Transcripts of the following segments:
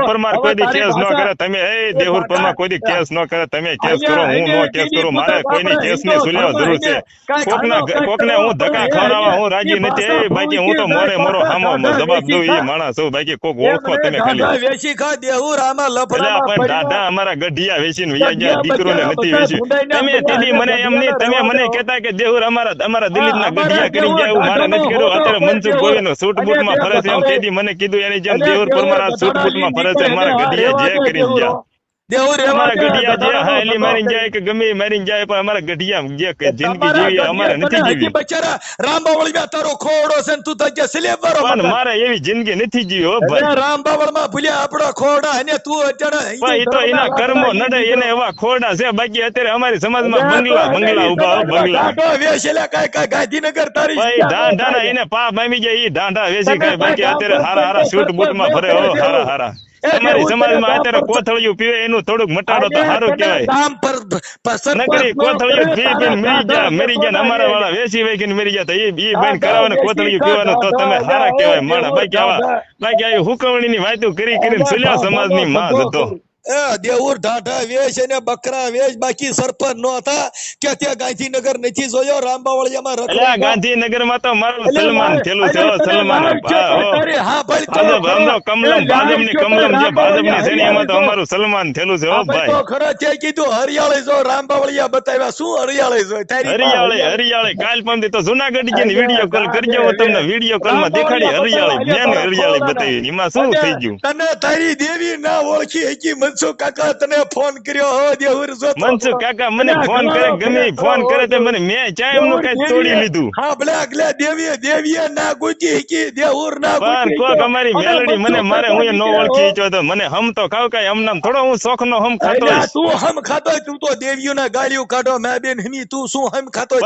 પરમાર કોઈ દી કેસ ન કરે, તમે દેવુર પરમાર કોઈ દી કેસ ન કરે, તમે કેસ કરો, હું નો કેસ કરું, મારે કોઈની કેસ ની સુલેવા જરૂર છે. કોકને હું ધક્કા ખવડાવવા હું રાજી નથી. બાકી હું તો મોરે મોરો હામો જવાબ દઉં એ માણસ છું. બાકી કોક ઓળખો તમે ખાલી. વેચી ખા દેવુર આમાં લફડામાં પણ દાદા અમારા ગઢિયા વેચીને વયા ગયા, દીકરોને નથી વેચ્યું. તમે તેદી મને એમ નહીં, તમે મને કહેતા કે દેવુર અમારા દિલીપના ગઢિયા કરી ગયા, એવું મારે નથી કર્યું. અત્યારે મનસુખ ગોહિલ સૂટ બૂટમાં ફરે છે એમ તેદી મને કીધું, એની જેમ દેવુર પરમાર સૂટ બૂટમાં ફરે છે. અમારા ગઢિયા જે કરી ગયા, અમારા ગઢિયા જે હાલી મારી જાય કે ગમે મારી જાય, પણ અમારા ગઢિયા જે જિંદગી જીવી અમારે નથી જીવી. બચારા રામબાવળિયા તારો ખોડો છે ને તું તો જે સિલેબરો પણ મારે એવી જિંદગી નથી જીવી હો ભાઈ. રામબાવળમાં ભૂલ્યા આપડા ખોડા અને તું અત્યારે ભાઈ તો એના કર્મો નડે એને એવા ખોડા છે. બાકી અત્યારે અમારી સમાજમાં બંગલા ઉભા બંગલા વેચેલા કાઈ ગાંધીનગર તારી ભાઈ ઢાંઢા એને પાપ આવી જાય, ઈ ઢાંઢા વેચી ખાય. બાકી અત્યારે હારા શૂટ બૂટમાં ફરે હો હારા. અમારી સમાજમાં અત્યારે કોથળિયું પીવે એનું થોડુંક મટાડો તો સારું કહેવાય. નકરી કોથળિયું પી મરી ગયા અમારા વાળા વેચી વેચીને મરી ગયા, એ બંધ કરાવવાનું કોથળિયું પીવાનું તો તમે સારા કહેવાય માણા. બાકી આવી હુકવણીની વાતો કરીને સુલ્યા સમાજની માં હતો. દેવુર ઢાઢા વેચ અને બકરા વેચ, બાકી સરપંચ નો હતા કે ત્યાં ગાંધીનગર નથી જોયો રામબાવળિયામાં. ગાંધીનગર માં તો મારું સલમાન થયેલું છે. સલમાન ભાજપની કમલમ જે ભાજપની છે એમાં તો અમારું સલમાન થયેલું છે. ભાઈ ખરા તે કીધું હરિયાળી જો રામબાવળિયા બતાવ્યા, શું હરિયાળી જોઈ હરિયાળી કાલ પંથી તો જુનાગઢ જઈને વિડીયો કોલ કરજો, તમને વિડીયો કોલ માં દેખાડી હરિયાળી બતાવી. એમાં શું થઈ ગયું? તને તારી દેવી ના ઓળખી હકી મનસુખ કાકા તને ફોન કર્યો હો દેવુર જો મનસુખ કાકા મને ફોન કરે, ગમે ફોન કરે તો મને મેં ચા એમનું કઈ તોડી લીધું. હા ભલે અગલે દેવીએ ના ગુજી હકી દેવુર ના ગુજી. કોક અમારી મેલડી મને મારે હું નો ઓળખી છો તો મને હમ તો ખાવ કઈ એમ નામ થોડો હું શોખ નો હમ ખાતો. તું હમ ખાતો, તું તો દેવીઓ ના ગાળિયું કાઢો મે બેન હમી, તું શું હમ ખાતો?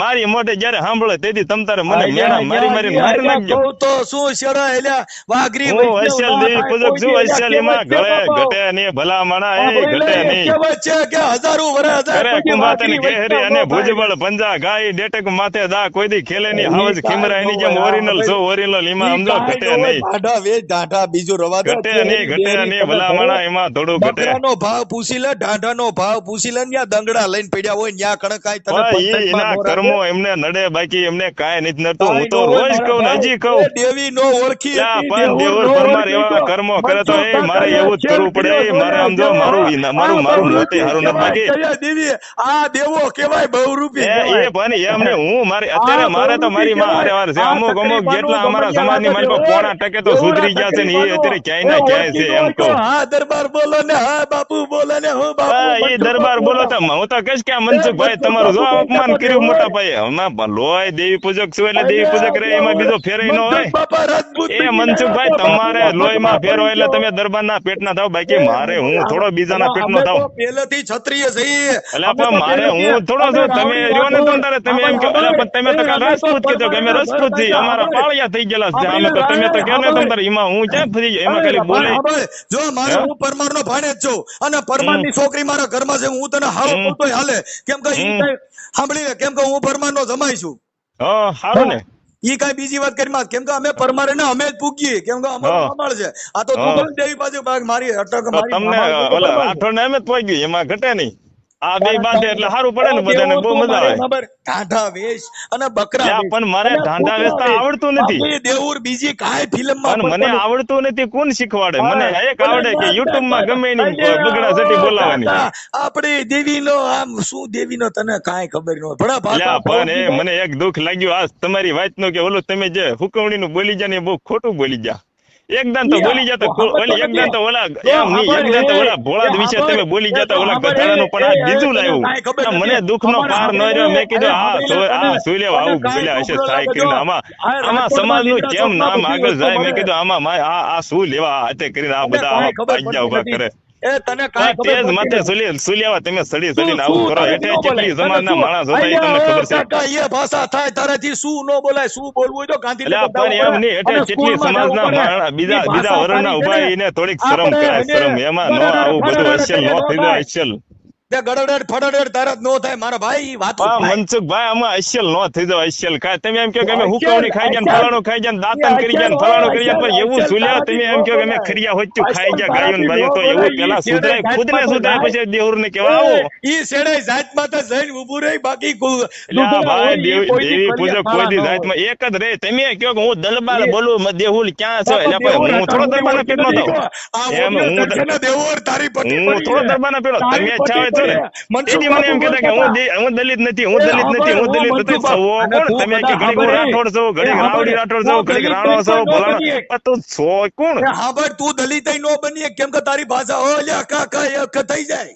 મારી મોઢે જયારે સાંભળે તેથી તમ તારે મને મેણા મારી મારી નાખજો તો શું શેરા એલા વાઘરી હું અસલ દેવી પૂજક છું. અસલ એમાં ગળે ઘટે નહીં ભલા માણા એ ઘટે નહીં. વચ્ચે કે હજારો વર્ષ કરે કુંભાતન કેહરી અને ભુજબળ પંજા ગાય ડેટક માથે દા કોઈ દી ખેલે ની હાવજ ખીમરા એની જેમ ઓરિજિનલ છો ઓરિજિનલ એમાં સમજો ઘટે નહીં. ઢાઢા વે ઢાઢા બીજો રવા દે ઘટે નહીં ભલા માણા એમાં થોડું ઘટે. બકરાનો ભાવ પૂછી લે, ઢાઢાનો ભાવ પૂછી લે, ત્યાં દંગડા લઈને પડ્યા હોય ત્યાં કણકાઈ તને એના કર્મો એમને નડે, બાકી એમને કાંઈ નથી નડતું. હું તો રોજ કહું ને હજી કહું દેવી નો ઓળખી પણ દેવુર પરમાર એવા કર્મો કરે તો મારે એવું જ કરવું પડે. મારે સમજો મારું મોતે હારું નથી. બાકી દેવી આ દેવો કેવાય બહુરૂપી એ પણ એમને હું મારી અત્યારે મારે તો મારી માં હારે છે. અમુક જેટલા અમારા સમાજની મારી પર પોણા ટકે તો સુધરી ગયા છે ને એ અત્યારે ક્યાંય ના ક્યાંય છે એમ કહું. હા દરબાર બોલો ને, હા બાપુ બોલો ને, હું બાપુ એ દરબાર બોલો તો હું તો કહીશ કે મનસુખભાઈ તમારું જો અપમાન કર્યું મોટા ભાઈ. લોય દેવી પૂજક છું એટલે દેવી પૂજક રે, એમાં બીજો ફેર ન હોય. એ મનસુખભાઈ તમારે લોહીમાં ફેર હોય એટલે તમે દરબારના પેટના થાવ, બાકી મારે હું થોડો બીજાના પેટનો થાવ. પહેલેથી ક્ષત્રિય છીએ એટલે પણ મારે હું થોડો છું. તમે રહ્યો ને તારે તમે એમ કહો પણ તમે તો કાલ રાજપૂત કીધો કે અમે રાજપૂત થી અમારા પાળિયા થઈ ગયેલા છે. અમે તો તમે તો કહો ને તમારે એમાં હું ક્યાં ફરી જાય એમાં ખાલી બોલે. જો મારે હું પરમાર નો ભાણેજ છું અને પરમાર ની છોકરી મારા ઘરમાં છે, હું તને હારો બોલતો હાલે કેમ કે સાંભળી કેમ કે હું પરમાર નો જમાઈ છું. હા સારું ને ઈ કઈ બીજી વાત કરી કેમ કે અમે પરમારે ને અમે જ પૂગીએ કેમ કે અમારો કમાળ છે. આ તો તું દેવી બાજુ ભાગ મારી અટક મારી તમને ઓલા આઠો ને અમે જ પહોંચી એમાં ઘટે નહીં. આ બે બાંધે એટલે સારું પડે ને બધાને બહુ મજા આવે. ઢાંઢા વેશ અને બકરા પણ મને ઢાંઢા વેચતા આવડતું નથી. દેવુર બીજી કાંઈ ફિલ્મ માં મને આવડતું નથી. કોણ શીખવાડે? મને એક આવડે કે યુટ્યુબ માં ગમે એની બગડા સટી બોલાવાની. આપડે દેવી નો આમ શું દેવી નો તને કાંઈ ખબર ન હોય. પણ મને એક દુઃખ લાગ્યું આ તમારી વાત નું કે ઓલું તમે જે હુકવણી નું બોલી જા ને બહુ ખોટું બોલી જા. એકદમ તો બોલી જતા એકદમ તો ઓલા એમ નહીં એકદમ તો ઓલા ભોળાદ વિશે તમે બોલી જતા ઓલા ગધાડાનું પણ આ બીજું લાવ્યું. મને દુઃખ નો પાર ન રહ્યો. મેં કીધું આ સુઈ લેવા આવું બોલ્યા હશે થાય કરીને આમાં સમાજ નું કેમ નામ આગળ જાય. મેં કીધું આમાં આ શું લેવા હાથે કરીને આ બધા આમાં ભાગ્યા ઉભા કરે. તને તેજ માથે સુલિયાવા તમે સડી સડીને આવું કરો. એટલે કેટલી સમાજના માણસ હતા એ તમને ખબર છે. એ ભાષા થાય તારાથી શું ન બોલાય, શું બોલવું તો ગાંધી પણ એમ નહીં. એટલે કેટલી સમાજના માણસ બીજા વર્ણના ઉભા એને થોડીક શરમ કરાય. શરમ એમાં ન આવું બધું અસલ ન થઈ જાય. અસલ તે ગડડડ ફડડડ તરત નો થાય મારા ભાઈ, ઈ વાતો થાય. મનસુખભાઈ આમાં અશ્યલ નો થઈ જાવ, અશ્યલ કાંઈ. તમે એમ કહો કે અમે અશ્યલ, હુકવણી ખાઈ ગયા ને અશ્યલ. ફલાણું ખાઈ ગયા ને દાંતણ કરી ગયા ને ફલાણું કરી ગયા, પણ એવું સુલ્યા તમે એમ કહો કે અમે ખરિયા હોચ્યું ખાઈ ગયા ગાયો ને બાયો, તો એવું પેલા સુધરાય, ખુદને સુધરાય પછી દેહુરને કહેવા આવો. ઈ શેડાઈ જાતમાં તો જઈને ઊભું રહી, બાકી અલ્યા ભાઈ દેવી પૂજક કોઈ દી જાતમાં એક જ રે. તમે કહો કે હું દલબાર બોલું દેહુલ ક્યાં છો, એટલે પણ હું થોડો દરબારના પેટનો થાવ. એમ હું તારી હું થોડો દરબારના પેટો, તમે ચાવે છો ને તેથી મને એમ કહેતા કે હું દલિત નથી, હું દલિત નથી, હું દલિત નથી. સવો કોણ તમે કે ઘડીક હું રાઠોડ છો, ઘડીક રાવડી રાઠોડ છો, ઘડીક રાણો છો, ભલાણો, પણ તું છો કોણ? હા ભાઈ તું દલિત નો બની, કેમ કે તારી ભાષા ઓલ્યા કાકા એક થઈ જાય.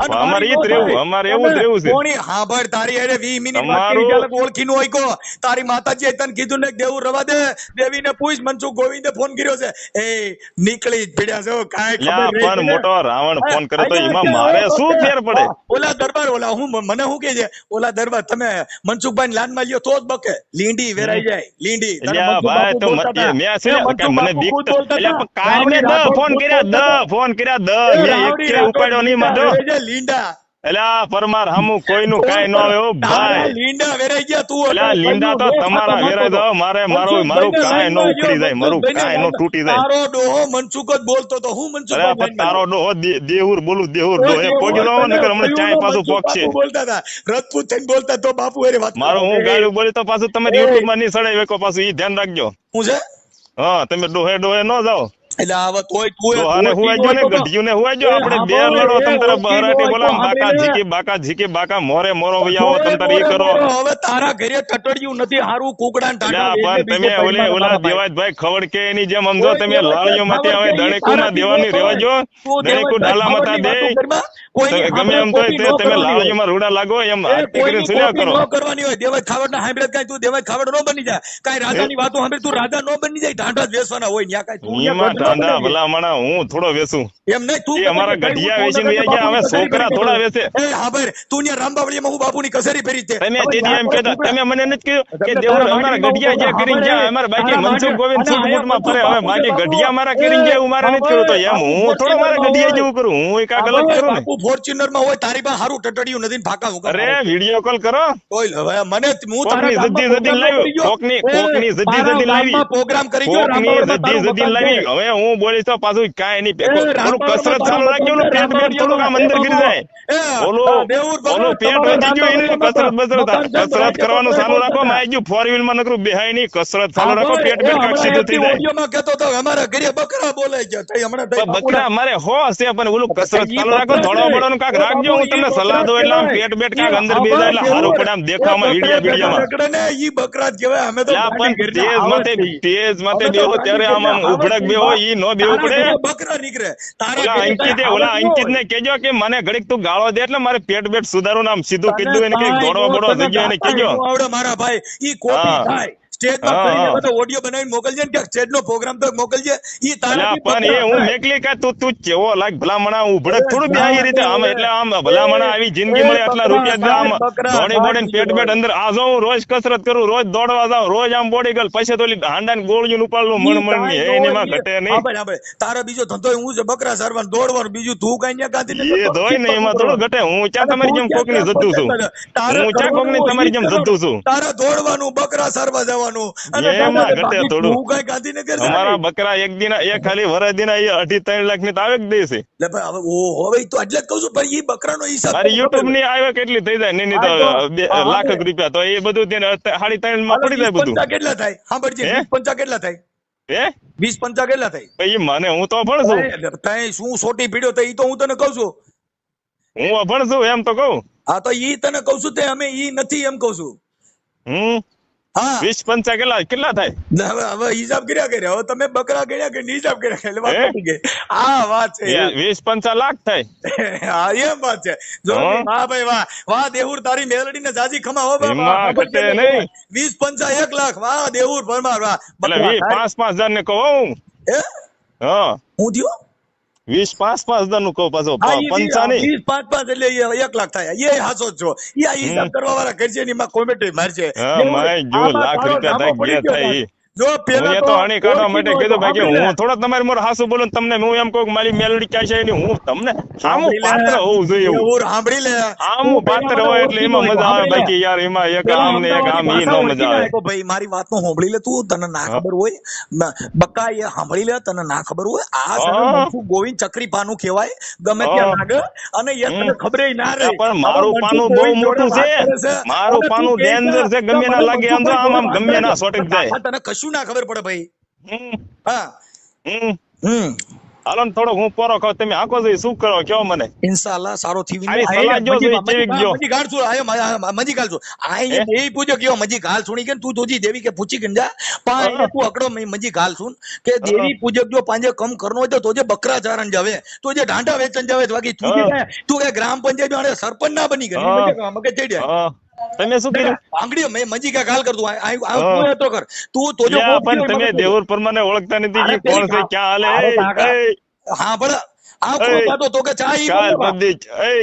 અને અમારે ઈ જ રહેવું, અમારે એવું જ રહેવું છે. કોણી હા ભાઈ તારી અરે 20 મિનિટ અમારું- ઓળખી નો હોય. તારી માતાજી તને કીધું ને દેવું રવા દે, દેવીને પૂછ. મનસુખ ગોવિંદે ફોન કર્યો છે, એ નીકળી જ પડ્યા છો, કાંઈ લ્યા ખબર પણ નહીં. મોટો રાવણ ફોન કરે તો એમાં મારે શું ફેર પડે? ઓલા દરબાર ઓલા હું મને શું કે છે, ઓલા દરબાર તમે મનસુખભાઈ લાન માં લ્યો તો જ બકે, લીંડી વેરાઈ જાય લીંડી. તને લ્યા મનસુખ ભાઈ બાપુ તો બોલતા હતા. મેં શું મનસુખ કે મને બાપુ બીક ખુદ તો બોલતા એટલે હતા. કાલ મેં ફોન કર્યા ફોન કર્યા મેં એક કે ઉપાડ્યો નહીં માધો. લીંડા એટલે પરમાર હામું કોઈનું કાંઈ ન આવે હો ભાઈ. લીંડા વેરાઈ ગયા તું. એટલે લીંડા તો તમારા વેરાય તો મારું કાંઈ ન ઉખડી જાય, મારું કાંઈ ન તૂટી જાય. તારો ડોહો મનસુખ જ બોલતો તો હું મનસુખ અરે પણ તારો ડોહો દેહુર બોલું દેહુર ડોહે પોગી દો નકર હમણાં ચાય પાછું પોકશે. બોલતા હતા રજપૂત થઈને બોલતા તો બાપુ એરી વાત મારું હું ગાળું બોલી તો પાછું તમે યુટ્યુબ માં નહીં સડાઈ વેકો, પાછું ઈ ધ્યાન રાખજો. હું છે હા તમે ડોહે ન જાઓ. એટલે હવે તોય તું ડોહાને હુવાજો ને ગઢિયુંને હુવાજો. આપણે બે લડો તમ તારે બહરાટી બોલાવ બાકા ઝીકી બાકા મોરે મોરો વૈયાવો તમ તારે ઈ કરો. હવે તારા ઘરે ટટડિયું નથી હારું કુકડા ને લ્યા પણ તમે ઓલા દેવાજભાઈ ખવડ કે એની જેમ સમજો તમે લાળીઓ માંથી હવે દણેકુ ના દેવાની રેવાજો. દણેકુ ડાલા માતા દે ગમે એમ તો તમે લાળીઓ માં રૂડા લાગો એમ આરતી કરીને સુલ્યા કરો. કરવાની હોય દેવાજ ખાવડ ના સાંભળે કાઈ તું દેવાજ ખાવડ નો બની જાય, કાઈ રાજાની વાતો સાંભળે તું રાજા નો બની જાય, ઢાંઢા જ વેસવાના હોય ન્યા કાઈ તું એમાં ઠાંડા ભલામણા હું થોડો વેસું. એમ નહીં તું એ અમારા ગઢિયા વેચીને વહી ગયા, હવે છોકરા થોડા વેચે. એ હા ભાઈ તું ન્યા રામબાવળીમાં હું બાપુની કસેરી ફેરી છે. તમે તેથી એમ કહેતા, તમે મને નથી કહ્યું કે દેવર અમારા ગઢિયા જે કરીને જાય, અમારા બાકી મનસુખ ગોવિંદ સુખમુટમાં ફરે, હવે બાકી ગઢિયા મારા કરીને જાય એવું મારે નથી કરવું. તો એમ હું થોડો મારા ગઢિયા જેવું કરું, હું એક ગલત કરું ને. બાપુ ફોર્ચ્યુનર માં હોય તારી પાસે હારું ટટડિયું નથી ને ફાકા મુકા. અરે વિડિયો કોલ કરો. ઓય હવે મને હું કોકની જદ્દી જદ્દી લાવી, કોકની જદ્દી જદ્દી લાવી, પ્રોગ્રામ કરી ગયો કોકની જદ્દી જદ્દી લાવી. હવે હું બોલીશ તો પાછું કાંઈ નહીં. થોડું કસરત ચાલુ રાખજો ને, પેટ થોડુંક આમ અંદર ગીરી જાય. ઓલું પેટ વધી ગયું એને કસરત કરવાનું ચાલુ રાખો. માઈ ગયું 4 વ્હીલ માં નકરું બેહાય નહીં, કસરત ચાલુ રાખો, પેટ કાક સીધું થઈ જાય. ઓડિયોમાં કહેતો તો અમારા ઘરે બકરા બોલાઈ ગયા તઈ હમણાં તઈ બકરા મારે હો હશે પણ ઓલું કસરત ચાલુ રાખો, થોડો બડો નું કાક રાખજો. હું તમને સલાહ દઉં એટલે આમ પેટ કાક અંદર બે જાય એટલે સારું પડે આમ દેખાવામાં વિડિયામાં. બકરાને ઈ બકરા જ કહેવાય. અમે તો પણ તેજ માથે બેહો ત્યારે આમ ઉભડક બેહો ઈ નો બેહવું પડે. બકરા નીકળે ઓલા અંકિત ને કેજો કે મને ઘડીક તું ગાળો દે એટલે મારે પેટ સુધારો નામ સીધું કીધું એને કઈક દોડવા બોડવા જગ્યા એને કેજો. મારા ભાઈ ઈ કોપી થાય સ્ટેજ માં કરીને બધો ઓડિયો બનાવીને મોકલજે ને કે સ્ટેજ નો પ્રોગ્રામ તો મોકલજે. ઈ તારા પણ એ હું મેકલી કે તું કેવો લાગ ભલામણા ઉભડક થોડું બે આવી રીતે આમ એટલે આમ ભલામણા આવી જિંદગી મળે આટલા રૂપિયા દે આમ દોડી બોડીને પેટ અંદર આ જો હું રોજ કસરત કરું, રોજ દોડવા જાઉં, રોજ આમ બોડી ગલ પછી તો હાંડા ને ગોળીયું ઉપાડલું મણ ની એમાં ઘટે નહીં. તારા બીજો ધંધો હું છે બકરા સારવાનું દોડવાનું, બીજું તું કઈ ન્યા કાંથી એ ધોઈ ને એમાં થોડું ઘટે. હું ચા તમારી જેમ કોક ની જતું છું, હું ચા કોક ની તમારી જેમ જતું છું. તારા દોડવાનું બકરા સારવા જવાનું એમાં ઘટે થોડું. તું કઈ ગાંધીનગર અમારા બકરા એક ખાલી વરસ દિના 2.5-3 લાખ ની તો આવે જ દે છે. હવે તો એટલે જ કહું છું પણ ઈ બકરાનો હિસાબ અરે યુટ્યુબ ની આવે કેટલી થઈ જાય નહીં તો લાખ રૂપિયા તો એ બધું તેને 3.5 માં પડી જાય બધું. કેટલા થાય સાંભળજે 20 કેટલા થાય? હે 20 કેટલા થાય? એ મને હું તો અભણ છું. તઈ શું સોટી પીડ્યો તો ઈ તો હું તને કહું છું. હું અભણ છું એમ તો કહું. હા તો ઈ તને કહું છું તે અમે ઈ નથી એમ કહું છું. હા 20-50 કેટલા થાય? હવે હિસાબ કર્યા હવે તમે બકરા ગણ્યા કે હિસાબ કર્યા એટલે વાત પતી ગઈ. આ વાત છે 20-50 લાખ થાય. હા એમ વાત છે. જો વાહ ભાઈ વાહ વાહ દેહુર તારી મેલડી ને જાજી ખમા હો એમાં ઘટે નહીં. 20-50 1 લાખ વાહ દેહુર ભરમાર વાહ. એટલે 5-5 હજાર ને કહું. હા હું થયો 20-5 હજાર નું કહું પાછો 50 નહીં. 20-5 એટલે 1 લાખ થાય. એ હાસો જ છો. ઈ હિસાબ કરવા વાળા કરશે ની માં કોમેન્ટ મારશે. હા માય જો લાખ રૂપિયા થાય ગયા થાય. જો હું પેલા એ તો તો હણી કાઢવા માટે ઓળખીતો કીધું બાકી સાંભળી લે. હું થોડો તમારી મોર હાસુ બોલું ને તમને હું એમ કહું કે મારી મેલડી ક્યાં છે એની હું તમને આમું સાંભળી લે. પાત્ર હોવું જોઈએ એવું દેવુર સાંભળી લે. આમું તું પેલા પાત્ર મને હોય એટલે ઓળખીતો એમાં હોય તો મજા આવે સાંભળી લે. બાકી યાર એમાં એક પેલા આમ ને એક આમ અમદાવાદની ઈ ભાષા નો ઓળખી મજા ના આવે. શકો ભાઈ મારી વાતનો સાંભળી લે તું તને ના હા. ખબર હોય બક્કા એ સાંભળી લે તને ના ખબર હોય આ છે ને હા. મનસુખ ગોવિંદ ચક્રી પાનું કહેવાય ગમે હા. ત્યાં લાગે અને એ તને હમ. ખબરે ના રહે. પણ હવે મારું મનસુખ પાનું બહુ ગોવિંદ જોડે મોટું વાત છે કરે છે મારું અને તું પાનું કહે ડેન્જર છે કે ગમે ના મને લાગે આમ જો મનસુખભાઈ આમ જોડે આમ વાત ગમે કરે ના છે. સોટક જાય. કાકા તને કશું ના ખબર પડે ભાઈ. હમ. હા હમ. હમ હાલો ને થોડોક હું પોરો ખાવ તમે આખો જઈ શું કરો કયો મને ઇન્શાલ્લાહ સારો થી આની સલાહ જો જોઈ ચેવી ગયો મજી ગાળ છું આયો મજી ગાળ છું આ હે દેવી પૂજો કયો મજી ગાળ સુણી કે તું જોજી દેવી કે પૂછી કે જા પા એને તું અકડો મજી ગાળ સુન કે દેવી પૂજક જો પાંજે કમ કરનો હોય તો જે બકરા ચારણ જાવે તો જે ઢાંઢા વેચન જાવે બાકી તું જે તું કે ગ્રામ પંચાયત માં સરપંચ ના બની ગઈ મગે ચડી તમે શું કર્યું આંગળી મેં મજી કા ગાળ કર તું તું એ તો કર તું તો જો લ્યા પણ તમે દેવુર પરમાને ઓળખતા નથી કે કોણ છે ક્યાં હાલે હા પણ આ એ, કોણ તો કે ચા ઈ કાલ બોલે બધી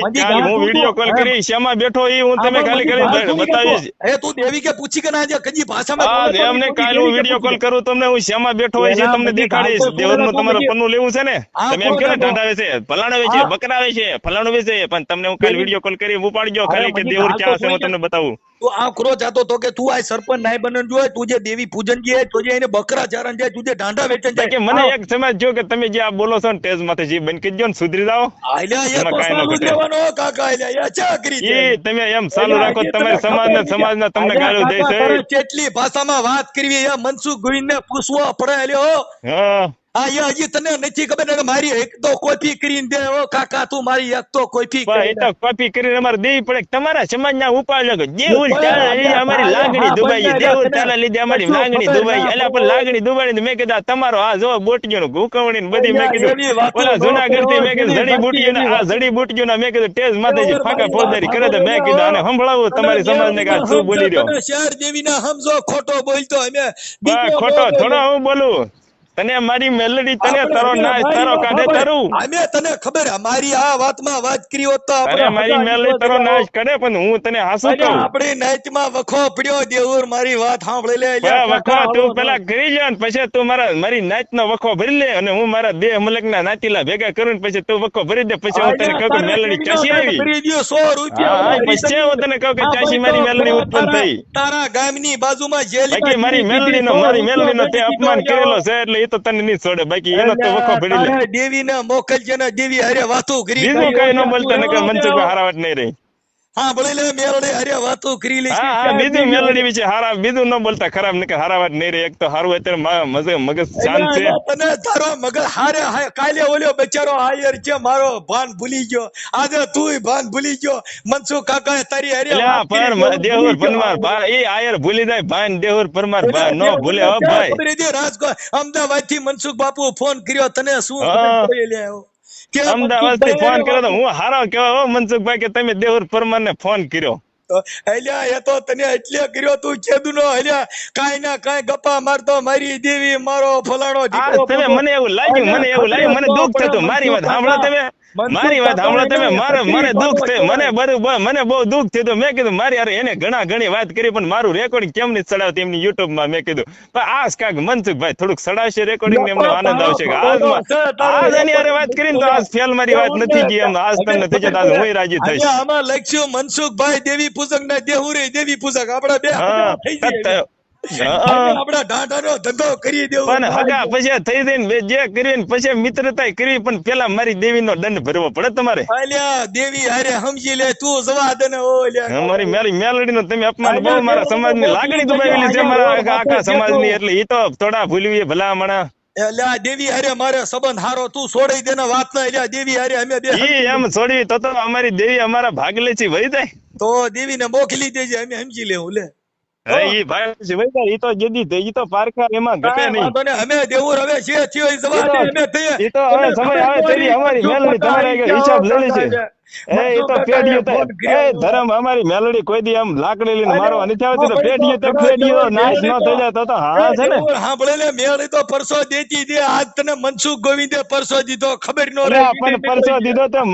મજી કાલ ગાળ હું તું વિડીયો કોલ કરી શ્યામા બેઠો ઈ હું તમે ખાલી કરી બતાવીશ એ તું દેવી કે પૂછી કે ના જે કજી ભાષામાં હા બોલે તો એમને તું કાલ દેવી હું કે વિડીયો પૂછી કોલ કરું તમને હું શ્યામા બેઠો હોય છે એલા તમને મજી ગાળ દેખાડીશ તો દેવુર નું તું તમારું મજી પન્નું લેવું છે ને આ તમે એમ કોણ કહો ને હતો? ઢાંઢા વેચે ફલાણો વેચે આ- બકરા વેચે ફલાણું વેચે પણ તમને હું કાલ દેવી- વિડીયો કોલ કરી ઉપાડજો અરે ખાલી કે મજી દેવુર ગાળ તો ક્યાં છે હું થોડી તમને બતાવું તું આ કરો જાતો તો કે તું આ સરપંચ નાય બનન જોઈએ તું જે દેવી પૂજન જે તું જે એને બકરા ચારણ જાય તું જે ઢાંઢા વેચન બાકી જાય મને એક સમજ જો કે તમે જે આ બોલો છો ને ટેજ માથે જે બંધ કરી દો ને સુધરી જાઓ આલ્યા એ એમાં તો કાંઈ ન સાલું ઘટે. દેવાનો કાકા આલ્યા એ ચાકરી છે ઈ તમે એમ ચાલુ આલ્યા, રાખો એ તમારી તને ખબર નથી. સમાજના તમને આલ્યા, ગાળો કાકા, દેશે તારે કેટલી ભાષામાં વાત કરવી એ મનસુખ ગોવિંદ ને પૂછવો પડે લ્યો હા આ એ હજી તને નથી ખબર ને કે મારી એક તો કોપી કરીને દે ઓ કાકા તું મારી એક તો કોપી પણ એ કરી તો દે કોપી કરીને અમારે દેવી પડે કે તમારા સમાજના ઉપાડ લો દેવું ઉપાડ, ચાલે આલ્યા, અમારી આલ્યા, લાગણી હા, દુબાઈ બંને દેવું તને ચાલે લીધે અમારી કશું લાગણી ખબર દુબાઈ ના એટલે પણ પડે. લાગણી દુબાઈ મેં કીધું આ તમારો આ જો બોટિયો હુકવણી ને બધી મેં આલ્યા, એવી કીધું વાતો ઓલા ન જુનાગઢ થી કરો, મેં કીધું એવી જડીબુટીઓ એવી આ વાતો. જડીબુટીઓ ના મેં કીધું ટેજ માથે દેવર ફાંકા મારી ફોજદારી વાત કરે તો મેં સાંભળો કીધું લ્યા, આને સંભળાવું તને તમારી સમાજ ને કે દેવડીના આ શું બોલી સમજો, રહ્યો તને શહેર દેવીના સમજો ખોટો બોલતો અમે બા બીજો ખોટો ન થોડો બોલે. હું બોલું તને મારી મેલડી તને આપણે તારો અમે નાશ મારી તારો વાત કાઢે સાંભળ. તારું અમે તને ખબર અમારી આ વાતમાં વાત કરી હોત તો અરે આપણે મારી હજાર મેલડી દીકરો તારો દેખાડો. નાશ કરે પણ હું તને હાસું અલ્યા, કહું આપણી નાઈટમાં વખો પડ્યો દેવુર મારી વાત સાંભળી લે અલ્યા, વખો કાકા, તું આવો પેલા કરી લે ને પછી તું મારી નાચ નો વખો ભરી લે અને હું મારા દેહ મલક ના નાતીલા ભેગા કરું ને પછી તું વખો ભરી દે પછી હું તને અલ્યા, કહું કે તારે મેલડી દેવીનો ચાસી દંડ આવી ભરી દ્યો 100 રૂપિયા. હા ઓલા પછી હરિદંડ. હું તને કહું કે હા, ચાસી ભાઈ, મારી તો મેલડી ઉત્પન્ન થઈ તારા ગામની બાજુમાં જેલમાં બાકી મારી મેલડી નો મારી મેલડી નો તે અપમાન કરેલો છે એટલે એ તો તને નહીં છોડે બાકી એનો તો વખો ભરી લે દેવીને મોકલજે ને દેવી હારે વાતો કરી બીજું કઈ ન બોલતા નકર મનસુખ હારાવટ નહીં રહી હા ભલે લે મેલડી હારે વાતો કરી લે હા બીજું મેલડી વિશે હારા બીજું ન બોલતા ખરાબ નકર હારાવટ નહીં રહી એક તો હારું અત્યારે મગજ શાંત છે તને તારો મગજ હારે કાલે ઓલ્યો બચારો હાયર છે મારો ભાન ભૂલી ગયો આજે તુંય ભાન ભૂલી ગયો મનસુખ કાકા તારી હારે એટલે વાત કરી, પર એવું દેહુર ભૂલી ગયો. પરમાર એ આયર ભૂલી જાય ભાઈ દેહુર પરમાર ભાઈ નો ભૂલે હો ક્યાં ભાઈ ખબર હતી? અમદાવાદ થી મનસુખ બાપુ ફોન કર્યો તને શું હા. ખબર પડી લે કે અમદાવાદ થી ફોન મનસુખભાઈ કર્યો તો હું હારો કેવા હો મનસુખભાઈ કે તમે દેહુર પરમાર ને ફોન કર્યો અલ્યા એ તો તને એટલે કર્યો તું કેદું નો અલ્યા કાઈ ના કાઈ ગપ્પા મારતો મારી દેવી મારો ફલાણો આ દીકરો તમે મને એવું લાગ્યું મને દુઃખ થતું મારી વાત સાંભળો તમે મારી વાત સાંભળો તમે મને દુઃખ થયું મને બહુ દુઃખ થયું મેં કીધું મારી યાર એને ઘણી વાત કરી પણ મારું રેકોર્ડિંગ કેમ નહીં ચડાવતી એમની યુટ્યુબ માં મેં કીધું પણ આ કાક મનસુખભાઈ થોડુંક ચડાવશે રેકોર્ડિંગ એમને આનંદ આવશે કે આજ એની હારે વાત કરીને તો આજ ફેલ મારી વાત નથી ગઈ એમ આજ તમને થઈ જતા હું રાજી થઈશ આમાં લખ્યું મનસુખભાઈ દેવી પૂજક ના દેહુરે દેવી પૂજક આપડા બે હા થઈ જાય આપડા ઢાંઢાનો ધંધો કરી દેવો પણ હગા પછી થઈ જઈને જે કરીને પછી મિત્રતા કરી પણ પેલા મારી દેવી નો દંડ ભરવો પડે તમારે અલ્યા દેવી હારે સમજી લે તું જવા દે ને ઓ લ્યા અમારી મેલડી નો તમે અપમાન બહુ મારા સમાજ ની લાગણી દુબાવેલી છે મારા આખા સમાજ ની એટલે ઈ તો થોડા ભૂલવી ભલામણા અલ્યા દેવી હારે મારે સંબંધ હારો તું છોડી દે ને વાત ના અલ્યા દેવી હારે અમે બે ઈ એમ છોડવી તો અમારી દેવી અમારા ભાગલે છે વહી જાય તો દેવી ને મોકલી દેજે અમે સમજી લેવું લે ઈ ભાગ છે વહી જાય ઈ તો જદી થઈ ઈ તો પારકા એમાં ઘટે નહીં વાંધો નહીં, અમે દેવું હવે છે થયો એ જવા દે અમે થઈએ ઈ તો હવે સમય આવે તેરી અમારી મેલડી તમારે આગળ હિસાબ લઈ છે એ તો પેઢીઓ ધર્મ અમારી મેલડી કોઈ દી આમ લાકડી લઈને મારવા નથી આવતી તો પેઢીઓ નાશ ન થઈ જાય તો હા છે ને સાંભળે લે મેળી તો પરસો દેતી દે આજ તને મનસુખ ગોવિંદે પરસો દીધો ખબર નો પણ પરસો દીધો તો